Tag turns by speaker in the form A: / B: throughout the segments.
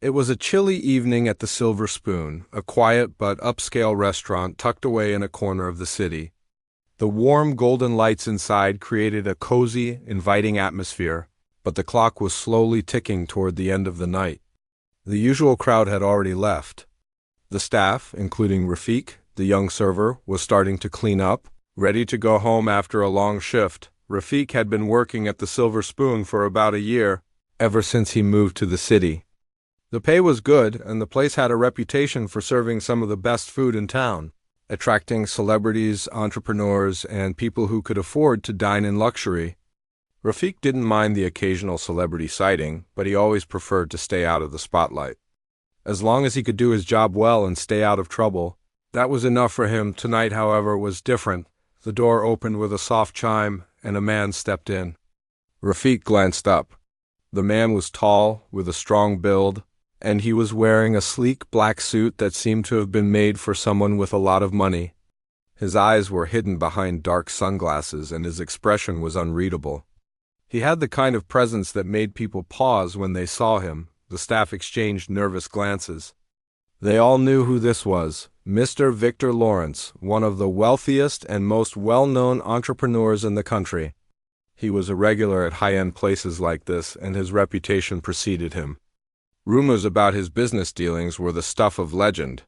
A: It was a chilly evening at the Silver Spoon, a quiet but upscale restaurant tucked away in a corner of the city. The warm golden lights inside created a cozy, inviting atmosphere, but the clock was slowly ticking toward the end of the night. The usual crowd had already left. The staff, including Rafik, the young server, was starting to clean up, ready to go home after a long shift. Rafik had been working at the Silver Spoon for about a year, ever since he moved to the city. The pay was good, and the place had a reputation for serving some of the best food in town, attracting celebrities, entrepreneurs, and people who could afford to dine in luxury. Rafik didn't mind the occasional celebrity sighting, but he always preferred to stay out of the spotlight. As long as he could do his job well and stay out of trouble, that was enough for him. Tonight, however, was different. The door opened with a soft chime, and a man stepped in. Rafik glanced up. The man was tall, with a strong build, and he was wearing a sleek black suit that seemed to have been made for someone with a lot of money. His eyes were hidden behind dark sunglasses, and his expression was unreadable. He had the kind of presence that made people pause when they saw him. The staff exchanged nervous glances. They all knew who this was, Mr. Victor Lawrence, one of the wealthiest and most well-known entrepreneurs in the country. He was a regular at high-end places like this, and his reputation preceded him. Rumors about his business dealings were the stuff of legend.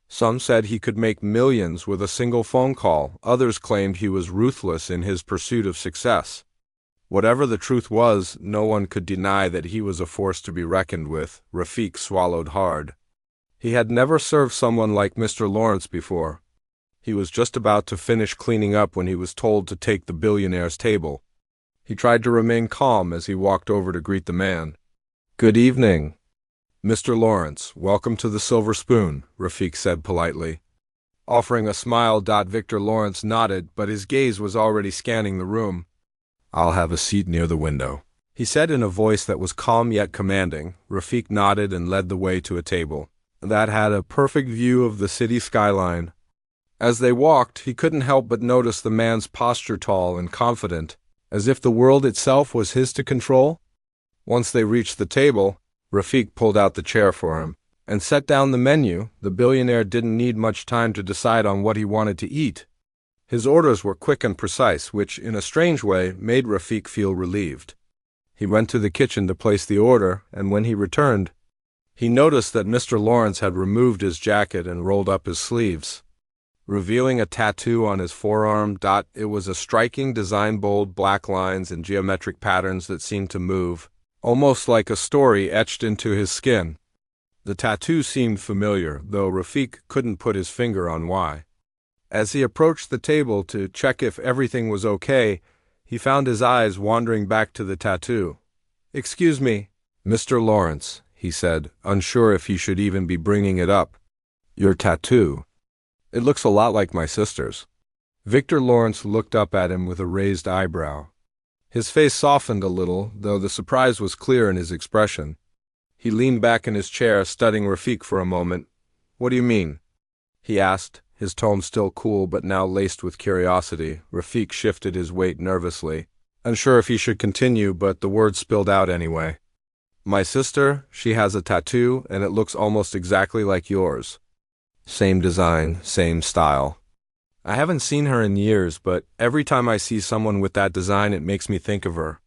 A: Some said he could make millions with a single phone call. Others claimed he was ruthless in his pursuit of success. Whatever the truth was, no one could deny that he was a force to be reckoned with. Rafik swallowed hard. He had never served someone like Mr. Lawrence before. He was just about to finish cleaning up when he was told to take the billionaire's table. He tried to remain calm as he walked over to greet the man. "Good evening, Mr. Lawrence. Welcome to the Silver Spoon," Rafik said politely. Offering a smile, Victor Lawrence nodded, but his gaze was already scanning the room. "I'll have a seat near the window," he said in a voice that was calm yet commanding. Rafik nodded and led the way to a table that had a perfect view of the city skyline. As they walked, he couldn't help but notice the man's posture, tall and confident, as if the world itself was his to control. Once they reached the table, Rafik pulled out the chair for him and set down the menu. The billionaire didn't need much time to decide on what he wanted to eat. His orders were quick and precise, which, in a strange way, made Rafik feel relieved. He went to the kitchen to place the order, and when he returned, he noticed that Mr. Lawrence had removed his jacket and rolled up his sleeves, revealing a tattoo on his forearm. It was a striking design, bold black lines and geometric patterns that seemed to move, almost like a story etched into his skin. The tattoo seemed familiar, though Rafik couldn't put his finger on why. As he approached the table to check if everything was okay, he found his eyes wandering back to the tattoo. "Excuse me, Mr. Lawrence," he said, unsure if he should even be bringing it up. "Your tattoo. It looks a lot like my sister's." Victor Lawrence looked up at him with a raised eyebrow. His face softened a little, though the surprise was clear in his expression. He leaned back in his chair, studying Rafik for a moment. "What do you mean?" he asked, his tone still cool but now laced with curiosity. Rafik shifted his weight nervously, unsure if he should continue, but the words spilled out anyway. "My sister, she has a tattoo, and it looks almost exactly like yours. Same design, same style. I haven't seen her in years, but every time I see someone with that design, it makes me think of her."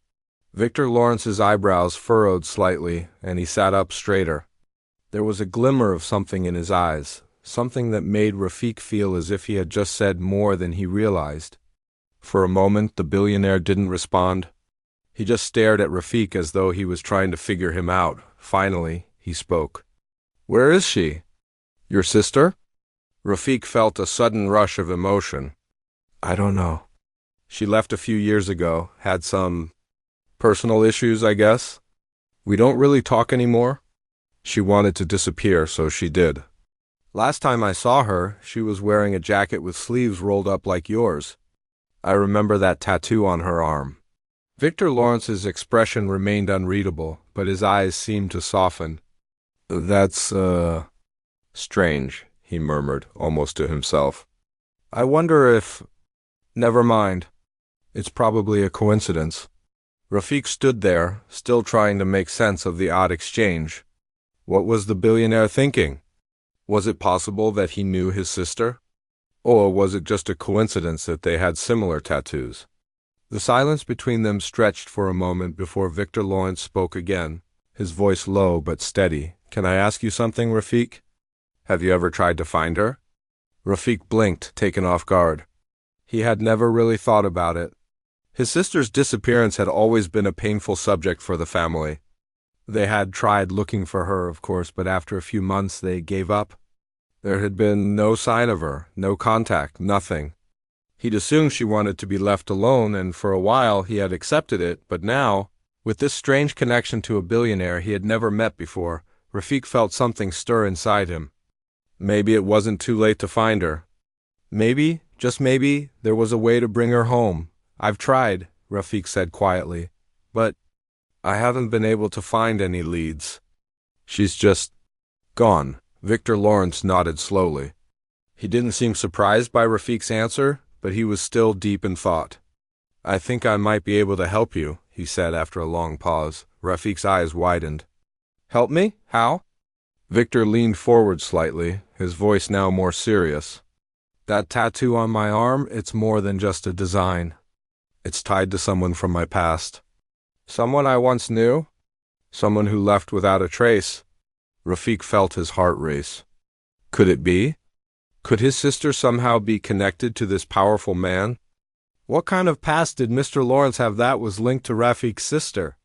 A: Victor Lawrence's eyebrows furrowed slightly, and he sat up straighter. There was a glimmer of something in his eyes, something that made Rafik feel as if he had just said more than he realized. For a moment, the billionaire didn't respond. He just stared at Rafik as though he was trying to figure him out. Finally, he spoke. "Where is she?" "Your sister?" Rafik felt a sudden rush of emotion. "I don't know. She left a few years ago, had some personal issues, I guess. We don't really talk anymore. She wanted to disappear, so she did. Last time I saw her, she was wearing a jacket with sleeves rolled up like yours. I remember that tattoo on her arm." Victor Lawrence's expression remained unreadable, but his eyes seemed to soften. "That's, strange," he murmured, almost to himself. "I wonder if— Never mind. It's probably a coincidence." Rafik stood there, still trying to make sense of the odd exchange. What was the billionaire thinking? Was it possible that he knew his sister? Or was it just a coincidence that they had similar tattoos? The silence between them stretched for a moment before Victor Lawrence spoke again, his voice low but steady. Can I ask you something, Rafik? Have you ever tried to find her? Rafik blinked, taken off guard. He had never really thought about it. His sister's disappearance had always been a painful subject for the family. They had tried looking for her, of course, but after a few months they gave up. There had been no sign of her, no contact, nothing. He'd assumed she wanted to be left alone, and for a while he had accepted it, but now, with this strange connection to a billionaire he had never met before, Rafik felt something stir inside him. Maybe it wasn't too late to find her. Maybe, just maybe, there was a way to bring her home. I've tried, Rafik said quietly, but I haven't been able to find any leads. She's just gone. Victor Lawrence nodded slowly. He didn't seem surprised by Rafik's answer, but he was still deep in thought. I think I might be able to help you, he said after a long pause. Rafik's eyes widened. Help me? How? Victor leaned forward slightly, his voice now more serious. That tattoo on my arm, it's more than just a design. It's tied to someone from my past. Someone I once knew? Someone who left without a trace. Rafik felt his heart race. Could it be? Could his sister somehow be connected to this powerful man? What kind of past did Mr. Lawrence have that was linked to Rafik's sister?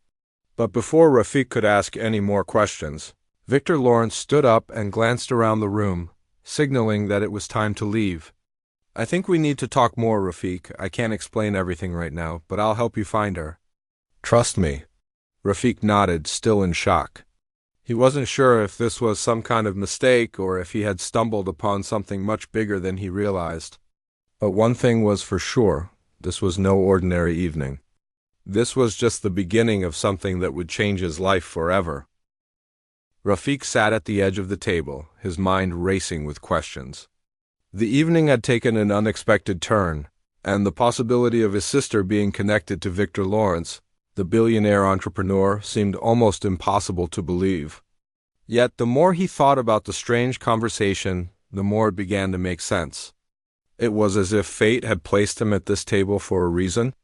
A: But before Rafik could ask any more questions, Victor Lawrence stood up and glanced around the room, signaling that it was time to leave. I think we need to talk more, Rafik. I can't explain everything right now, but I'll help you find her. Trust me. Rafik nodded, still in shock. He wasn't sure if this was some kind of mistake or if he had stumbled upon something much bigger than he realized. But one thing was for sure, this was no ordinary evening. This was just the beginning of something that would change his life forever. Rafik sat at the edge of the table, his mind racing with questions. The evening had taken an unexpected turn, and the possibility of his sister being connected to Victor Lawrence, the billionaire entrepreneur, seemed almost impossible to believe. Yet the more he thought about the strange conversation, the more it began to make sense. It was as if fate had placed him at this table for a reason,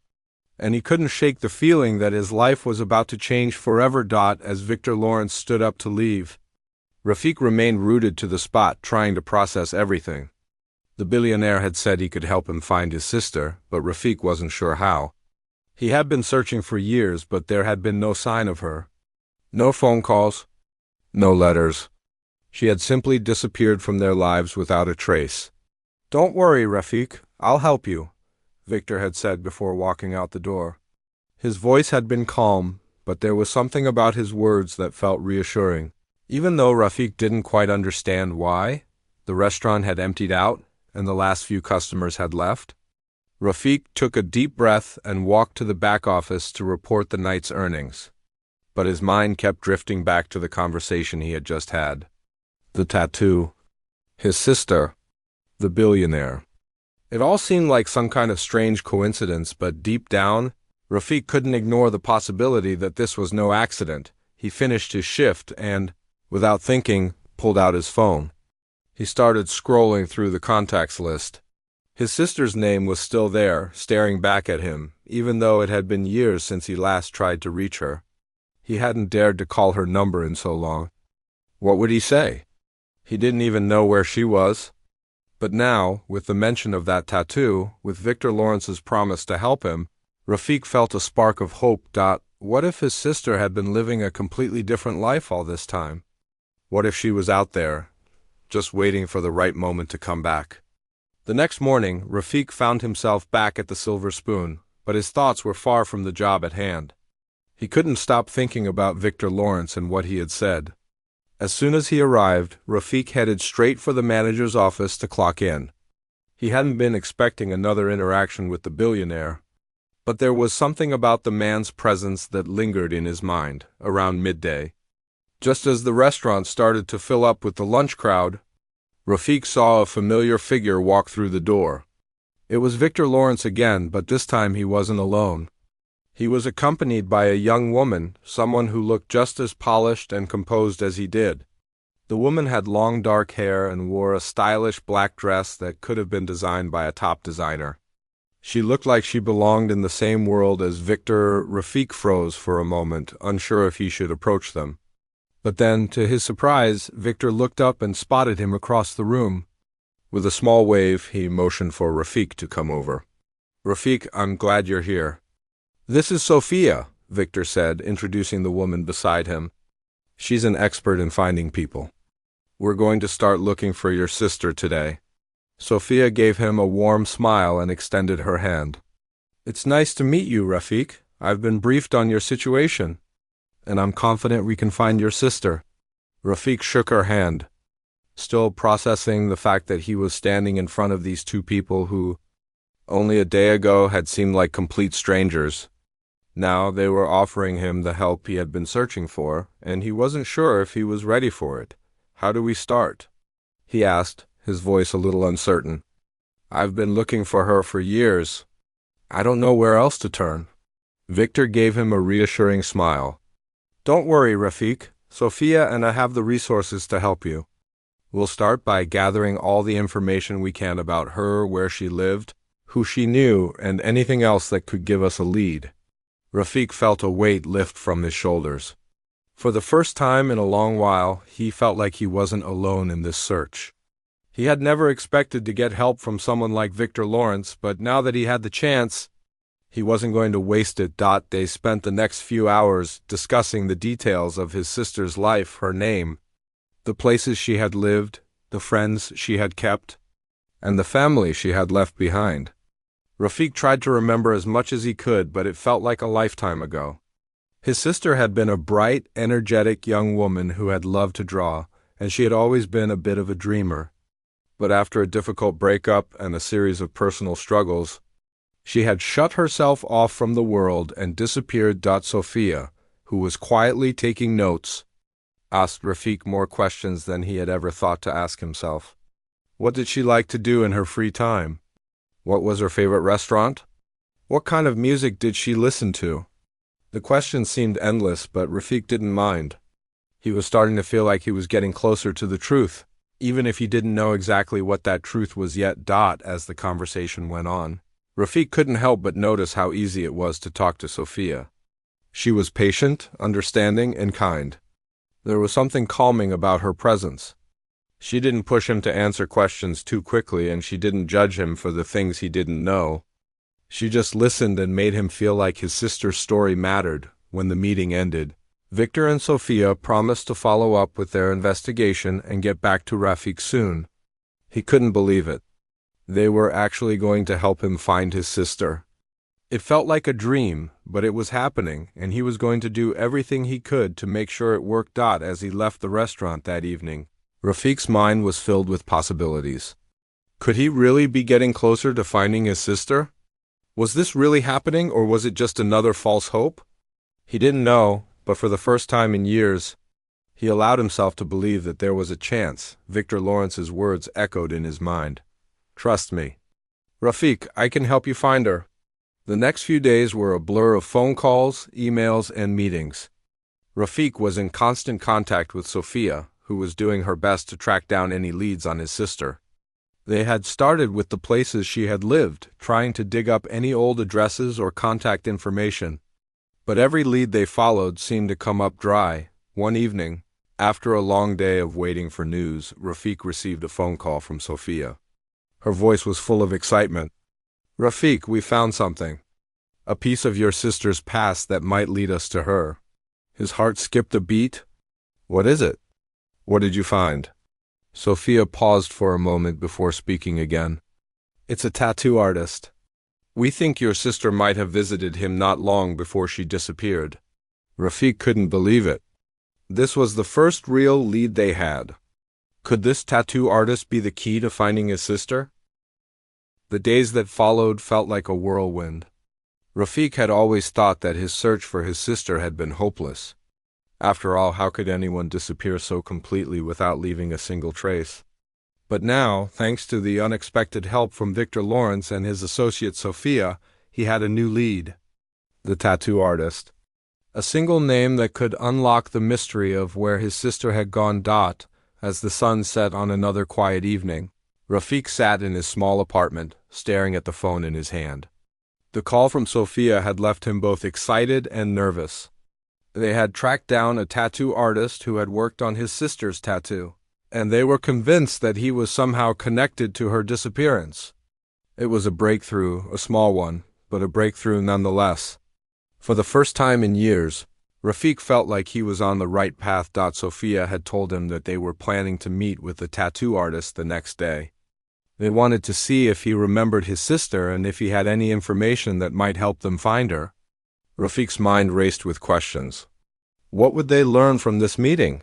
A: and he couldn't shake the feeling that his life was about to change forever. As Victor Lawrence stood up to leave, Rafik remained rooted to the spot, trying to process everything. The billionaire had said he could help him find his sister, but Rafik wasn't sure how. He had been searching for years, but there had been no sign of her. No phone calls, no letters. She had simply disappeared from their lives without a trace. Don't worry, Rafik, I'll help you, Victor had said before walking out the door. His voice had been calm, but there was something about his words that felt reassuring. Even though Rafik didn't quite understand why, the restaurant had emptied out and the last few customers had left. Rafik took a deep breath and walked to the back office to report the night's earnings. But his mind kept drifting back to the conversation he had just had. The tattoo. His sister. The billionaire. It all seemed like some kind of strange coincidence, but deep down, Rafik couldn't ignore the possibility that this was no accident. He finished his shift and, without thinking, pulled out his phone. He started scrolling through the contacts list. His sister's name was still there, staring back at him, even though it had been years since he last tried to reach her. He hadn't dared to call her number in so long. What would he say? He didn't even know where she was. But now, with the mention of that tattoo, with Victor Lawrence's promise to help him, Rafik felt a spark of hope. What if his sister had been living a completely different life all this time? What if she was out there, just waiting for the right moment to come back? The next morning, Rafik found himself back at the Silver Spoon, but his thoughts were far from the job at hand. He couldn't stop thinking about Victor Lawrence and what he had said. As soon as he arrived, Rafik headed straight for the manager's office to clock in. He hadn't been expecting another interaction with the billionaire, but there was something about the man's presence that lingered in his mind around midday. Just as the restaurant started to fill up with the lunch crowd, Rafik saw a familiar figure walk through the door. It was Victor Lawrence again, but this time he wasn't alone. He was accompanied by a young woman, someone who looked just as polished and composed as he did. The woman had long dark hair and wore a stylish black dress that could have been designed by a top designer. She looked like she belonged in the same world as Victor. Rafik froze for a moment, unsure if he should approach them. But then, to his surprise, Victor looked up and spotted him across the room. With a small wave, he motioned for Rafik to come over. "Rafik, I'm glad you're here." "This is Sophia," Victor said, introducing the woman beside him. "She's an expert in finding people. We're going to start looking for your sister today." Sophia gave him a warm smile and extended her hand. "It's nice to meet you, Rafik. I've been briefed on your situation, and I'm confident we can find your sister." Rafik shook her hand, still processing the fact that he was standing in front of these two people who, only a day ago, had seemed like complete strangers. Now they were offering him the help he had been searching for, and he wasn't sure if he was ready for it. "How do we start?" he asked, his voice a little uncertain. "I've been looking for her for years. I don't know where else to turn." Victor gave him a reassuring smile. "Don't worry, Rafik. Sophia and I have the resources to help you. We'll start by gathering all the information we can about her, where she lived, who she knew, and anything else that could give us a lead." Rafik felt a weight lift from his shoulders. For the first time in a long while, he felt like he wasn't alone in this search. He had never expected to get help from someone like Victor Lawrence, but now that he had the chance, he wasn't going to waste it. They spent the next few hours discussing the details of his sister's life, her name, the places she had lived, the friends she had kept, and the family she had left behind. Rafik tried to remember as much as he could, but it felt like a lifetime ago. His sister had been a bright, energetic young woman who had loved to draw, and she had always been a bit of a dreamer. But after a difficult breakup and a series of personal struggles, she had shut herself off from the world and disappeared. Sophia, who was quietly taking notes, asked Rafik more questions than he had ever thought to ask himself. What did she like to do in her free time? What was her favorite restaurant? What kind of music did she listen to? The questions seemed endless, but Rafik didn't mind. He was starting to feel like he was getting closer to the truth, even if he didn't know exactly what that truth was yet. As the conversation went on, Rafik couldn't help but notice how easy it was to talk to Sophia. She was patient, understanding, and kind. There was something calming about her presence. She didn't push him to answer questions too quickly, and she didn't judge him for the things he didn't know. She just listened and made him feel like his sister's story mattered. When the meeting ended, Victor and Sophia promised to follow up with their investigation and get back to Rafik soon. He couldn't believe it. They were actually going to help him find his sister. It felt like a dream, but it was happening, and he was going to do everything he could to make sure it worked. As he left the restaurant that evening, Rafik's mind was filled with possibilities. Could he really be getting closer to finding his sister? Was this really happening, or was it just another false hope? He didn't know, but for the first time in years, he allowed himself to believe that there was a chance. Victor Lawrence's words echoed in his mind. "Trust me. Rafik, I can help you find her." The next few days were a blur of phone calls, emails, and meetings. Rafik was in constant contact with Sophia, who was doing her best to track down any leads on his sister. They had started with the places she had lived, trying to dig up any old addresses or contact information. But every lead they followed seemed to come up dry. One evening, after a long day of waiting for news, Rafik received a phone call from Sophia. Her voice was full of excitement. "Rafik, we found something. A piece of your sister's past that might lead us to her." His heart skipped a beat. "What is it? What did you find?" Sophia paused for a moment before speaking again. "It's a tattoo artist. We think your sister might have visited him not long before she disappeared." Rafik couldn't believe it. This was the first real lead they had. Could this tattoo artist be the key to finding his sister? The days that followed felt like a whirlwind. Rafik had always thought that his search for his sister had been hopeless. After all, how could anyone disappear so completely without leaving a single trace? But now, thanks to the unexpected help from Victor Lawrence and his associate Sophia, he had a new lead. The tattoo artist. A single name that could unlock the mystery of where his sister had gone. As the sun set on another quiet evening, Rafik sat in his small apartment, staring at the phone in his hand. The call from Sophia had left him both excited and nervous. They had tracked down a tattoo artist who had worked on his sister's tattoo, and they were convinced that he was somehow connected to her disappearance. It was a breakthrough, a small one, but a breakthrough nonetheless. For the first time in years, Rafik felt like he was on the right path. Sophia had told him that they were planning to meet with the tattoo artist the next day. They wanted to see if he remembered his sister and if he had any information that might help them find her. Rafik's mind raced with questions. What would they learn from this meeting?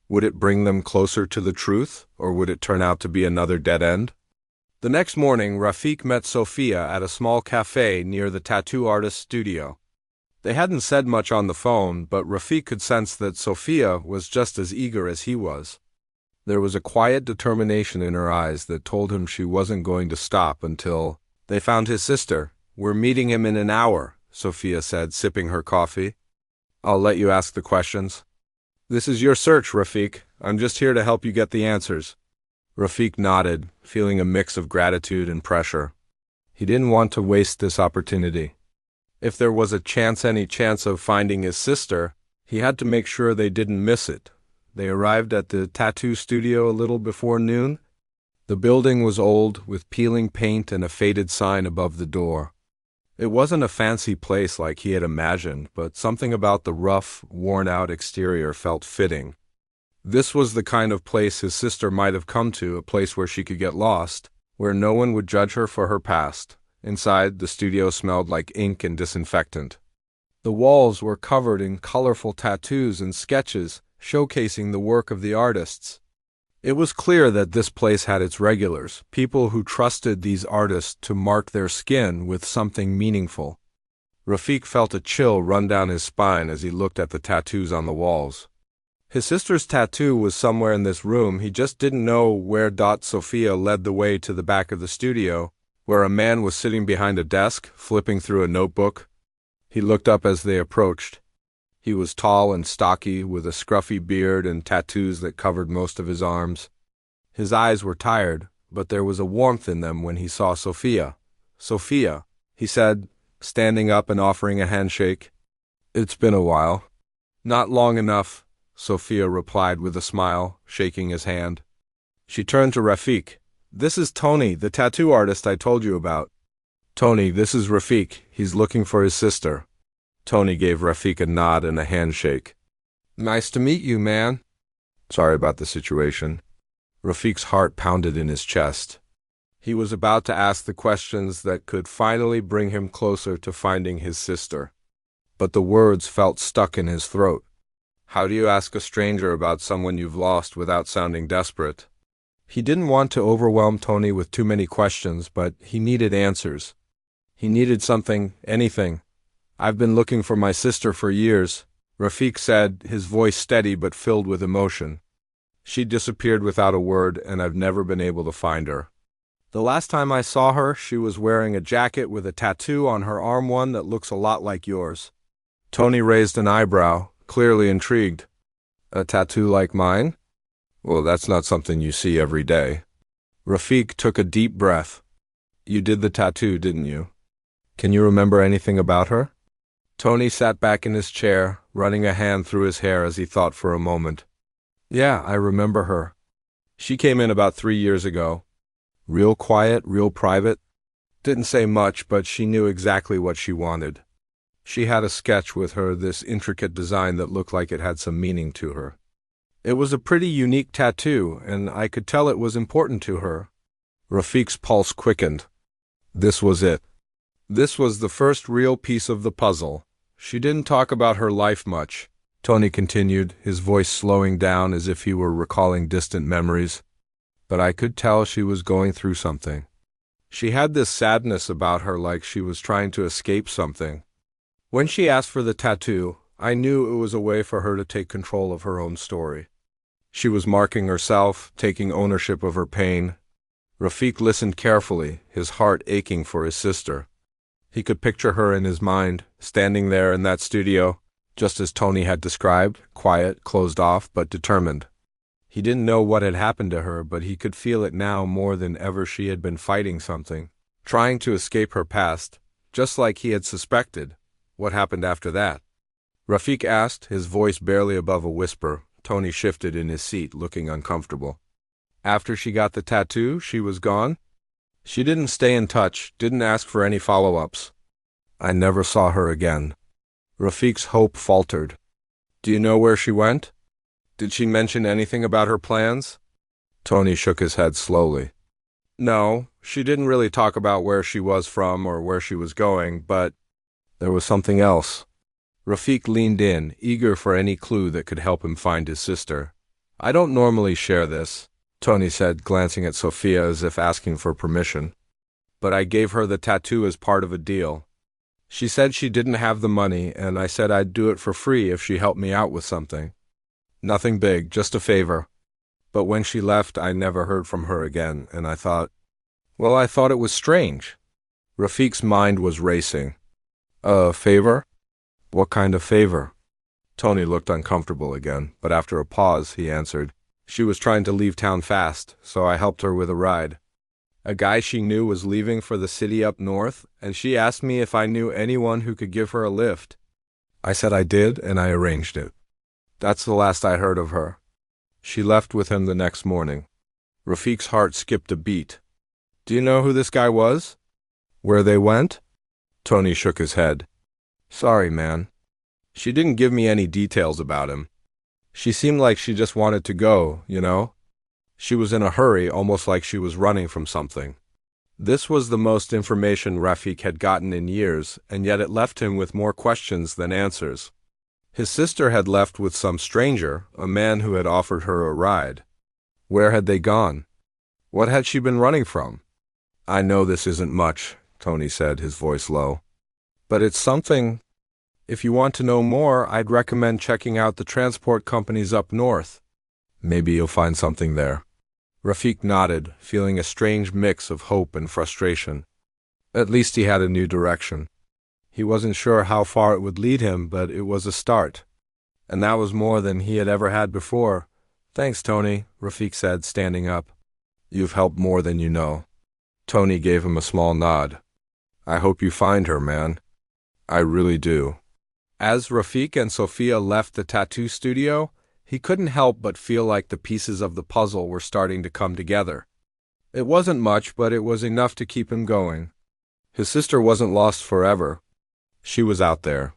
A: Would it bring them closer to the truth, or would it turn out to be another dead end? The next morning, Rafik met Sophia at a small cafe near the tattoo artist's studio. They hadn't said much on the phone, but Rafik could sense that Sophia was just as eager as he was. There was a quiet determination in her eyes that told him she wasn't going to stop until they found his sister. "We're meeting him in an hour," Sophia said, sipping her coffee. "I'll let you ask the questions." "This is your search, Rafik. I'm just here to help you get the answers." Rafik nodded, feeling a mix of gratitude and pressure. He didn't want to waste this opportunity. If there was any chance of finding his sister, he had to make sure they didn't miss it. They arrived at the tattoo studio a little before noon. The building was old, with peeling paint and a faded sign above the door. It wasn't a fancy place like he had imagined, but something about the rough, worn-out exterior felt fitting. This was the kind of place his sister might have come to, a place where she could get lost, where no one would judge her for her past. Inside, the studio smelled like ink and disinfectant. The walls were covered in colorful tattoos and sketches, showcasing the work of the artists. It was clear that this place had its regulars, people who trusted these artists to mark their skin with something meaningful. Rafik felt a chill run down his spine as he looked at the tattoos on the walls. His sister's tattoo was somewhere in this room, he just didn't know where. Sophia led the way to the back of the studio, where a man was sitting behind a desk, flipping through a notebook. He looked up as they approached. He was tall and stocky, with a scruffy beard and tattoos that covered most of his arms. His eyes were tired, but there was a warmth in them when he saw Sophia. "Sophia," he said, standing up and offering a handshake. "It's been a while." "Not long enough," Sophia replied with a smile, shaking his hand. She turned to Rafik. "This is Tony, the tattoo artist I told you about." "Tony, this is Rafik. He's looking for his sister." Tony gave Rafik a nod and a handshake. "Nice to meet you, man." "Sorry about the situation." Rafik's heart pounded in his chest. He was about to ask the questions that could finally bring him closer to finding his sister. But the words felt stuck in his throat. How do you ask a stranger about someone you've lost without sounding desperate? He didn't want to overwhelm Tony with too many questions, but he needed answers. He needed something, anything. "I've been looking for my sister for years," Rafik said, his voice steady but filled with emotion. "She disappeared without a word, and I've never been able to find her. The last time I saw her, she was wearing a jacket with a tattoo on her arm, one that looks a lot like yours." Tony raised an eyebrow, clearly intrigued. "A tattoo like mine? Well, that's not something you see every day." Rafik took a deep breath. "You did the tattoo, didn't you? Can you remember anything about her?" Tony sat back in his chair, running a hand through his hair as he thought for a moment. "Yeah, I remember her. She came in about 3 years ago. Real quiet, real private. Didn't say much, but she knew exactly what she wanted. She had a sketch with her, this intricate design that looked like it had some meaning to her. It was a pretty unique tattoo, and I could tell it was important to her." Rafik's pulse quickened. This was it. This was the first real piece of the puzzle. "She didn't talk about her life much," Tony continued, his voice slowing down as if he were recalling distant memories. "But I could tell she was going through something. She had this sadness about her, like she was trying to escape something. When she asked for the tattoo, I knew it was a way for her to take control of her own story. She was marking herself, taking ownership of her pain." Rafik listened carefully, his heart aching for his sister. He could picture her in his mind, standing there in that studio, just as Tony had described, quiet, closed off, but determined. He didn't know what had happened to her, but he could feel it now more than ever. She had been fighting something, trying to escape her past, just like he had suspected. What happened after that? Rafik asked, his voice barely above a whisper. Tony shifted in his seat, looking uncomfortable. After she got the tattoo, she was gone? She didn't stay in touch, didn't ask for any follow-ups. I never saw her again. Rafik's hope faltered. Do you know where she went? Did she mention anything about her plans? Tony shook his head slowly. No, she didn't really talk about where she was from or where she was going, but there was something else. Rafik leaned in, eager for any clue that could help him find his sister. I don't normally share this, Tony said, glancing at Sophia as if asking for permission. But I gave her the tattoo as part of a deal. She said she didn't have the money, and I said I'd do it for free if she helped me out with something. Nothing big, just a favor. But when she left, I never heard from her again, and I thought it was strange. Rafik's mind was racing. A favor? What kind of favor? Tony looked uncomfortable again, but after a pause, he answered. She was trying to leave town fast, so I helped her with a ride. A guy she knew was leaving for the city up north, and she asked me if I knew anyone who could give her a lift. I said I did, and I arranged it. That's the last I heard of her. She left with him the next morning. Rafik's heart skipped a beat. Do you know who this guy was? Where they went? Tony shook his head. Sorry, man. She didn't give me any details about him. She seemed like she just wanted to go, you know? She was in a hurry, almost like she was running from something. This was the most information Rafik had gotten in years, and yet it left him with more questions than answers. His sister had left with some stranger, a man who had offered her a ride. Where had they gone? What had she been running from? I know this isn't much, Tony said, his voice low. But it's something. If you want to know more, I'd recommend checking out the transport companies up north. Maybe you'll find something there. Rafik nodded, feeling a strange mix of hope and frustration. At least he had a new direction. He wasn't sure how far it would lead him, but it was a start. And that was more than he had ever had before. Thanks, Tony, Rafik said, standing up. You've helped more than you know. Tony gave him a small nod. I hope you find her, man. I really do. As Rafik and Sophia left the tattoo studio, he couldn't help but feel like the pieces of the puzzle were starting to come together. It wasn't much, but it was enough to keep him going. His sister wasn't lost forever. She was out there,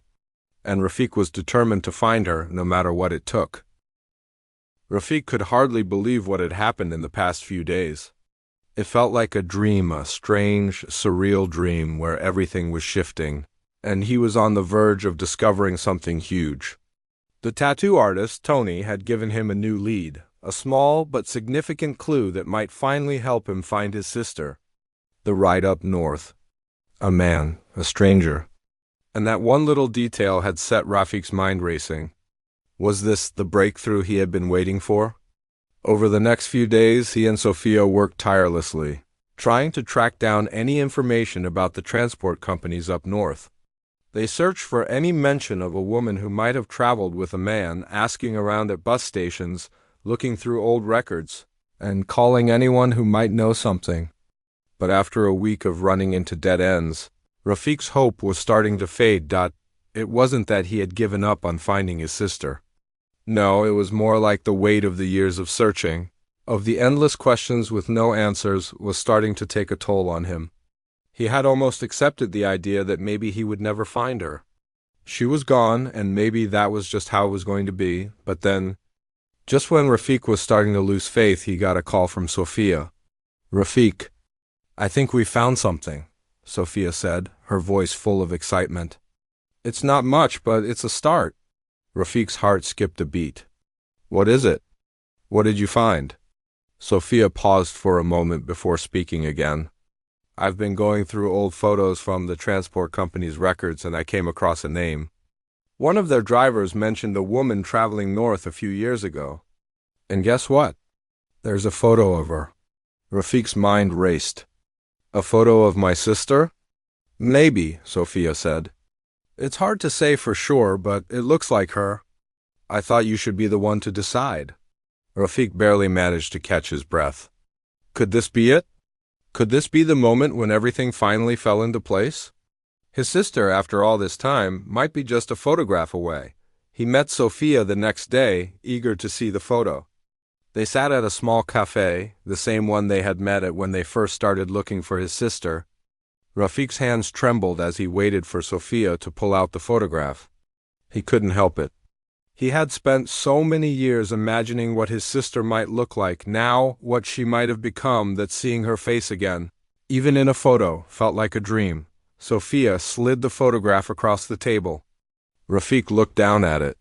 A: and Rafik was determined to find her no matter what it took. Rafik could hardly believe what had happened in the past few days. It felt like a dream, a strange, surreal dream where everything was shifting, and he was on the verge of discovering something huge. The tattoo artist, Tony, had given him a new lead, a small but significant clue that might finally help him find his sister. The ride up north. A man, a stranger. And that one little detail had set Rafik's mind racing. Was this the breakthrough he had been waiting for? Over the next few days, he and Sophia worked tirelessly, trying to track down any information about the transport companies up north. They searched for any mention of a woman who might have traveled with a man, asking around at bus stations, looking through old records, and calling anyone who might know something. But after a week of running into dead ends, Rafik's hope was starting to fade. It wasn't that he had given up on finding his sister. No, it was more like the weight of the years of searching, of the endless questions with no answers, was starting to take a toll on him. He had almost accepted the idea that maybe he would never find her. She was gone, and maybe that was just how it was going to be, but then, just when Rafik was starting to lose faith, he got a call from Sophia. Rafik, I think we found something, Sophia said, her voice full of excitement. It's not much, but it's a start. Rafik's heart skipped a beat. What is it? What did you find? Sophia paused for a moment before speaking again. I've been going through old photos from the transport company's records, and I came across a name. One of their drivers mentioned a woman traveling north a few years ago. And guess what? There's a photo of her. Rafik's mind raced. A photo of my sister? Maybe, Sophia said. It's hard to say for sure, but it looks like her. I thought you should be the one to decide. Rafik barely managed to catch his breath. Could this be it? Could this be the moment when everything finally fell into place? His sister, after all this time, might be just a photograph away. He met Sophia the next day, eager to see the photo. They sat at a small cafe, the same one they had met at when they first started looking for his sister. Rafik's hands trembled as he waited for Sophia to pull out the photograph. He couldn't help it. He had spent so many years imagining what his sister might look like, now what she might have become, that seeing her face again, even in a photo, felt like a dream. Sophia slid the photograph across the table. Rafik looked down at it.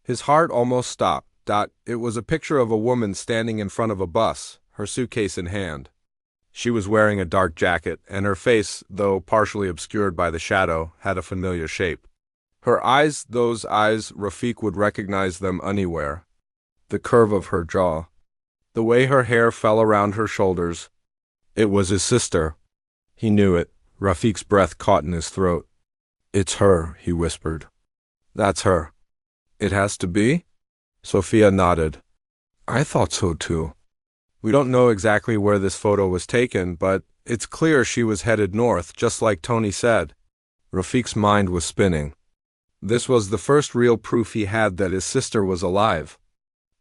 A: His heart almost stopped. It was a picture of a woman standing in front of a bus, her suitcase in hand. She was wearing a dark jacket, and her face, though partially obscured by the shadow, had a familiar shape. Her eyes, those eyes, Rafik would recognize them anywhere. The curve of her jaw. The way her hair fell around her shoulders. It was his sister. He knew it. Rafik's breath caught in his throat. It's her, he whispered. That's her. It has to be? Sophia nodded. I thought so too. We don't know exactly where this photo was taken, but it's clear she was headed north, just like Tony said. Rafik's mind was spinning. This was the first real proof he had that his sister was alive.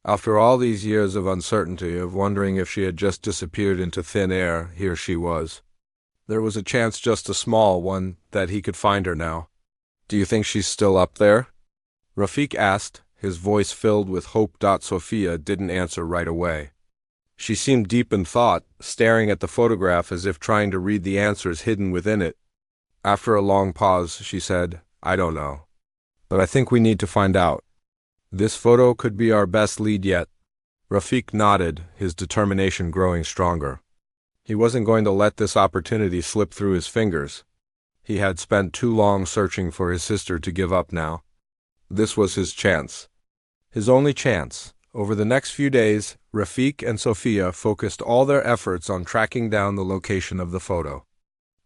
A: After all these years of uncertainty, of wondering if she had just disappeared into thin air, here she was. There was a chance, just a small one, that he could find her now. Do you think she's still up there? Rafik asked, his voice filled with hope. Sophia didn't answer right away. She seemed deep in thought, staring at the photograph as if trying to read the answers hidden within it. After a long pause, she said, I don't know. But I think we need to find out. This photo could be our best lead yet. Rafik nodded, his determination growing stronger. He wasn't going to let this opportunity slip through his fingers. He had spent too long searching for his sister to give up now. This was his chance. His only chance. Over the next few days, Rafik and Sophia focused all their efforts on tracking down the location of the photo.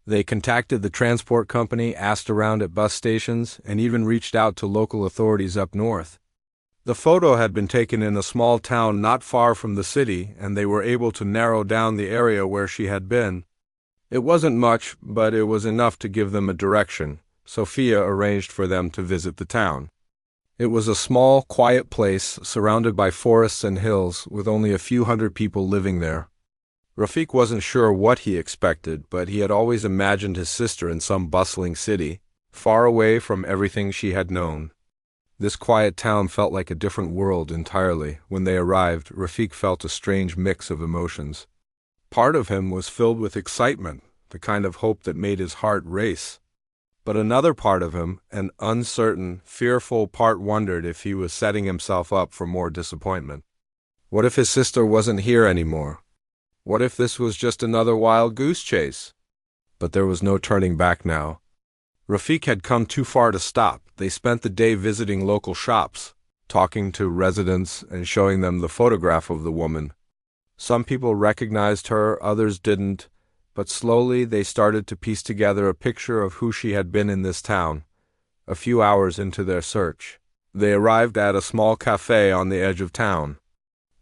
A: They contacted the transport company, asked around at bus stations, and even reached out to local authorities up north. The photo had been taken in a small town not far from the city, and they were able to narrow down the area where she had been. It wasn't much, but it was enough to give them a direction. Sophia arranged for them to visit the town. It was a small, quiet place surrounded by forests and hills, with only a few hundred people living there. Rafik wasn't sure what he expected, but he had always imagined his sister in some bustling city, far away from everything she had known. This quiet town felt like a different world entirely. When they arrived, Rafik felt a strange mix of emotions. Part of him was filled with excitement, the kind of hope that made his heart race. But another part of him, an uncertain, fearful part, wondered if he was setting himself up for more disappointment. What if his sister wasn't here anymore? What if this was just another wild goose chase? But there was no turning back now. Rafik had come too far to stop. They spent the day visiting local shops, talking to residents and showing them the photograph of the woman. Some people recognized her, others didn't. But slowly they started to piece together a picture of who she had been in this town. A few hours into their search, they arrived at a small cafe on the edge of town.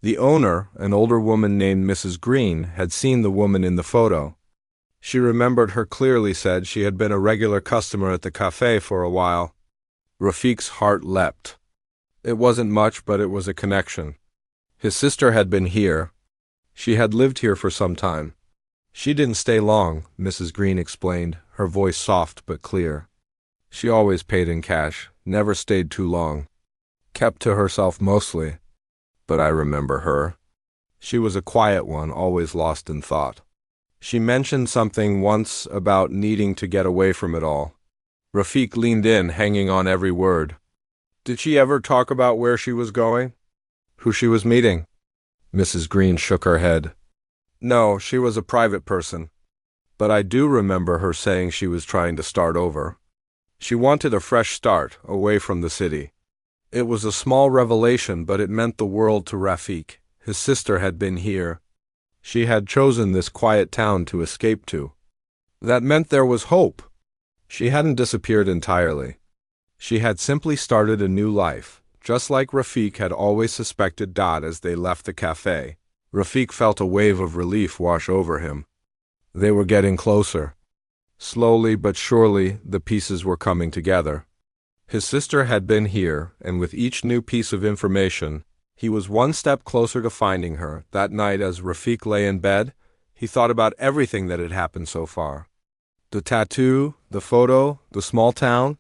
A: The owner, an older woman named Mrs. Green, had seen the woman in the photo. She remembered her clearly, said she had been a regular customer at the cafe for a while. Rafik's heart leapt. It wasn't much, but it was a connection. His sister had been here. She had lived here for some time. She didn't stay long, Mrs. Green explained, her voice soft but clear. She always paid in cash, never stayed too long. Kept to herself mostly. But I remember her. She was a quiet one, always lost in thought. She mentioned something once about needing to get away from it all. Rafik leaned in, hanging on every word. Did she ever talk about where she was going? Who she was meeting? Mrs. Green shook her head. No, she was a private person. But I do remember her saying she was trying to start over. She wanted a fresh start, away from the city. It was a small revelation, but it meant the world to Rafik. His sister had been here. She had chosen this quiet town to escape to. That meant there was hope. She hadn't disappeared entirely. She had simply started a new life, just like Rafik had always suspected. As they left the cafe, Rafik felt a wave of relief wash over him. They were getting closer. Slowly but surely, the pieces were coming together. His sister had been here, and with each new piece of information, he was one step closer to finding her. That night, as Rafik lay in bed, he thought about everything that had happened so far. The tattoo, the photo, the small town.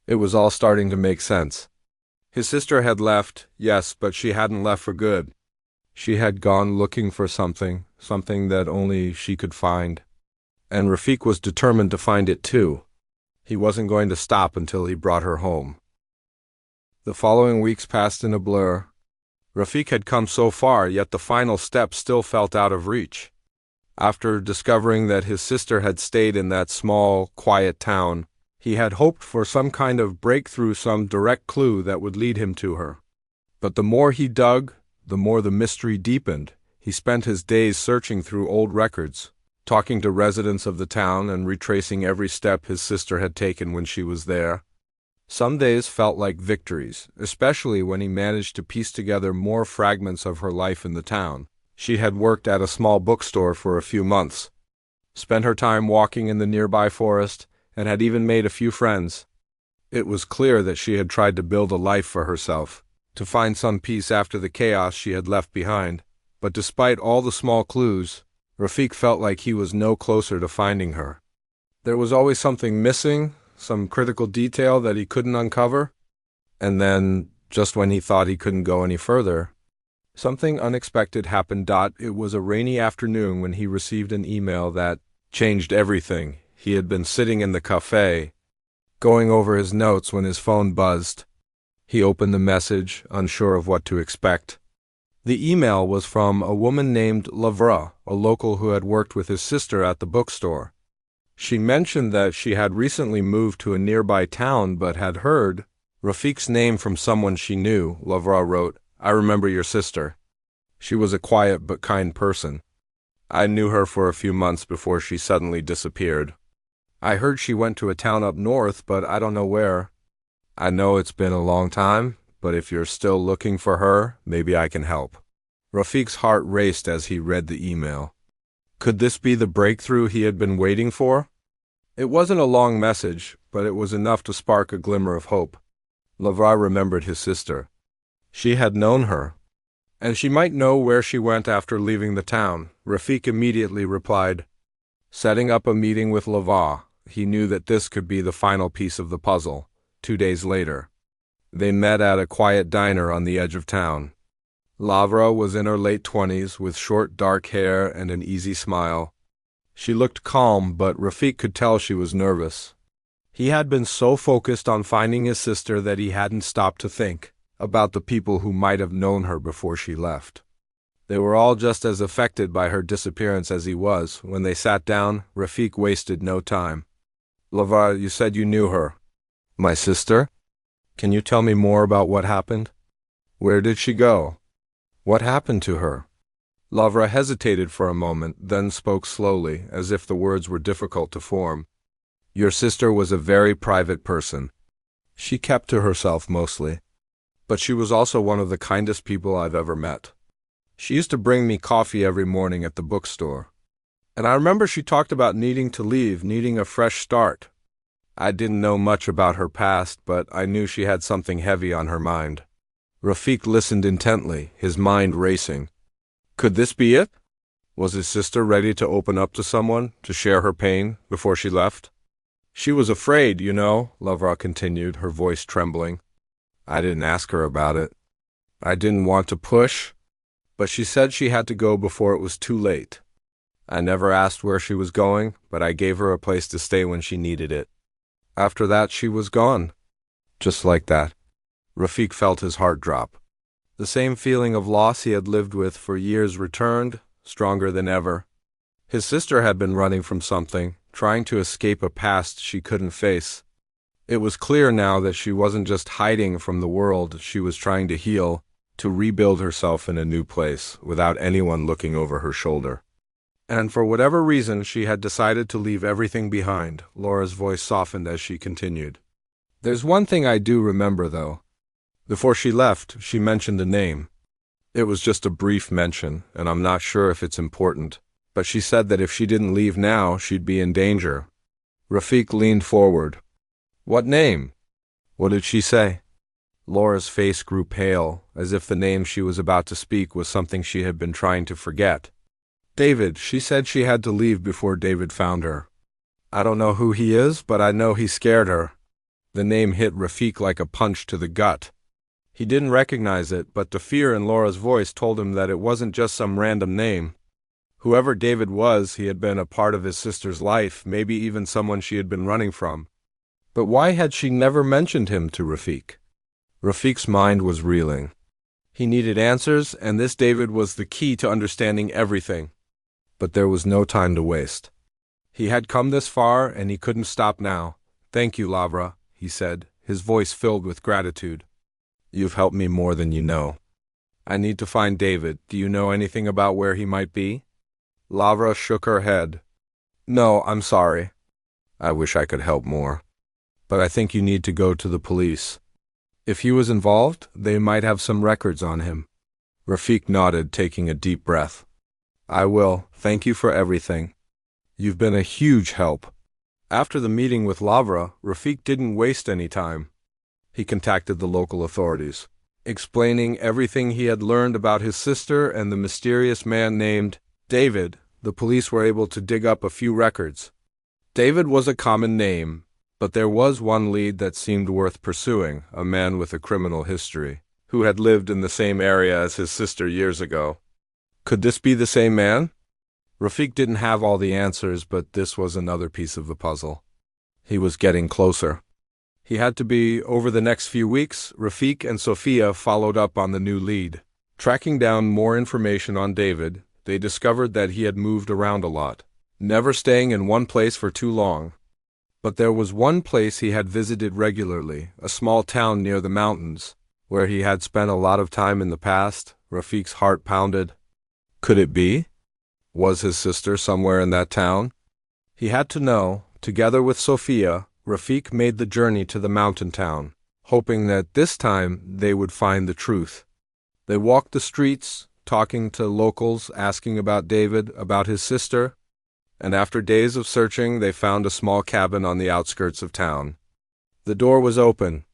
A: It was all starting to make sense. His sister had left, yes, but she hadn't left for good. She had gone looking for something that only she could find. And Rafik was determined to find it too. He wasn't going to stop until he brought her home. The following weeks passed in a blur. Rafik had come so far, yet the final step still felt out of reach. After discovering that his sister had stayed in that small, quiet town, he had hoped for some kind of breakthrough, some direct clue that would lead him to her. But the more he dug, the more the mystery deepened. He spent his days searching through old records, talking to residents of the town and retracing every step his sister had taken when she was there. Some days felt like victories, especially when he managed to piece together more fragments of her life in the town. She had worked at a small bookstore for a few months, spent her time walking in the nearby forest, and had even made a few friends. It was clear that she had tried to build a life for herself, to find some peace after the chaos she had left behind. But despite all the small clues, Rafik felt like he was no closer to finding her. There was always something missing, some critical detail that he couldn't uncover. And then, just when he thought he couldn't go any further, something unexpected happened. It was a rainy afternoon when he received an email that changed everything. He had been sitting in the cafe, going over his notes when his phone buzzed. He opened the message, unsure of what to expect. The email was from a woman named Lavra, a local who had worked with his sister at the bookstore. She mentioned that she had recently moved to a nearby town but had heard Rafik's name from someone she knew. Lavra wrote, "I remember your sister. She was a quiet but kind person. I knew her for a few months before she suddenly disappeared. I heard she went to a town up north, but I don't know where. I know it's been a long time, but if you're still looking for her, maybe I can help." Rafik's heart raced as he read the email. Could this be the breakthrough he had been waiting for? It wasn't a long message, but it was enough to spark a glimmer of hope. Lavra remembered his sister. She had known her, and she might know where she went after leaving the town. Rafik immediately replied, setting up a meeting with Lavra. He knew that this could be the final piece of the puzzle. 2 days later, they met at a quiet diner on the edge of town. Lavra was in her late 20s, with short dark hair and an easy smile. She looked calm, but Rafik could tell she was nervous. He had been so focused on finding his sister that he hadn't stopped to think about the people who might have known her before she left. They were all just as affected by her disappearance as he was. When they sat down, Rafik wasted no time. "Lavra, you said you knew her." "My sister? Can you tell me more about what happened? Where did she go? What happened to her?" Lavra hesitated for a moment, then spoke slowly, as if the words were difficult to form. "Your sister was a very private person. She kept to herself mostly. But she was also one of the kindest people I've ever met. She used to bring me coffee every morning at the bookstore. And I remember she talked about needing to leave, needing a fresh start. I didn't know much about her past, but I knew she had something heavy on her mind." Rafik listened intently, his mind racing. Could this be it? Was his sister ready to open up to someone, to share her pain, before she left? "She was afraid, you know," Lavra continued, her voice trembling. "I didn't ask her about it. I didn't want to push, but she said she had to go before it was too late. I never asked where she was going, but I gave her a place to stay when she needed it. After that, she was gone. Just like that." Rafik felt his heart drop. The same feeling of loss he had lived with for years returned, stronger than ever. His sister had been running from something, trying to escape a past she couldn't face. It was clear now that she wasn't just hiding from the world, she was trying to heal, to rebuild herself in a new place, without anyone looking over her shoulder. And for whatever reason, she had decided to leave everything behind. Laura's voice softened as she continued. "There's one thing I do remember, though. Before she left, she mentioned a name. It was just a brief mention, and I'm not sure if it's important, but she said that if she didn't leave now, she'd be in danger. Rafik leaned forward. What name? What did she say? Laura's face grew pale, as if the name she was about to speak was something she had been trying to forget. David, she said she had to leave before David found her. I don't know who he is, but I know he scared her. The name hit Rafik like a punch to the gut. He didn't recognize it, but the fear in Laura's voice told him that it wasn't just some random name. Whoever David was, he had been a part of his sister's life, maybe even someone she had been running from. But why had she never mentioned him to Rafik? Rafik's mind was reeling. He needed answers, and this David was the key to understanding everything. But there was no time to waste. He had come this far, and he couldn't stop now. Thank you, Lavra, he said, his voice filled with gratitude. You've helped me more than you know. I need to find David. Do you know anything about where he might be? Lavra shook her head. No, I'm sorry. I wish I could help more. But I think you need to go to the police. If he was involved, they might have some records on him. Rafik nodded, taking a deep breath. I will. Thank you for everything. You've been a huge help. After the meeting with Lavra, Rafik didn't waste any time. He contacted the local authorities, explaining everything he had learned about his sister and the mysterious man named David. The police were able to dig up a few records. David was a common name, but there was one lead that seemed worth pursuing, a man with a criminal history, who had lived in the same area as his sister years ago. Could this be the same man? Rafik didn't have all the answers, but this was another piece of the puzzle. He was getting closer. He had to be. Over the next few weeks, Rafik and Sophia followed up on the new lead. Tracking down more information on David, they discovered that he had moved around a lot, never staying in one place for too long. But there was one place he had visited regularly, a small town near the mountains, where he had spent a lot of time in the past. Rafik's heart pounded. Could it be? Was his sister somewhere in that town? He had to know. Together with Sophia, Rafik made the journey to the mountain town, hoping that this time they would find the truth. They walked the streets, talking to locals, asking about David, about his sister, and after days of searching, they found a small cabin on the outskirts of town. The door was open,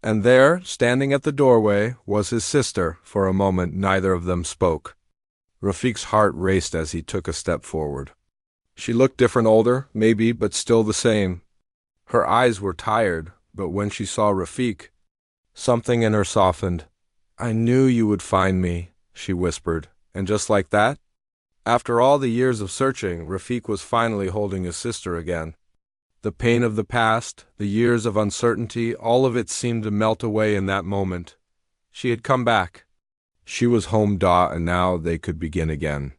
A: and there, standing at the doorway, was his sister. For a moment, neither of them spoke. Rafik's heart raced as he took a step forward. She looked different, older, maybe, but still the same. Her eyes were tired, but when she saw Rafik, something in her softened. I knew you would find me, she whispered, and just like that, after all the years of searching, Rafik was finally holding his sister again. The pain of the past, the years of uncertainty, all of it seemed to melt away in that moment. She had come back. She was home, and now they could begin again.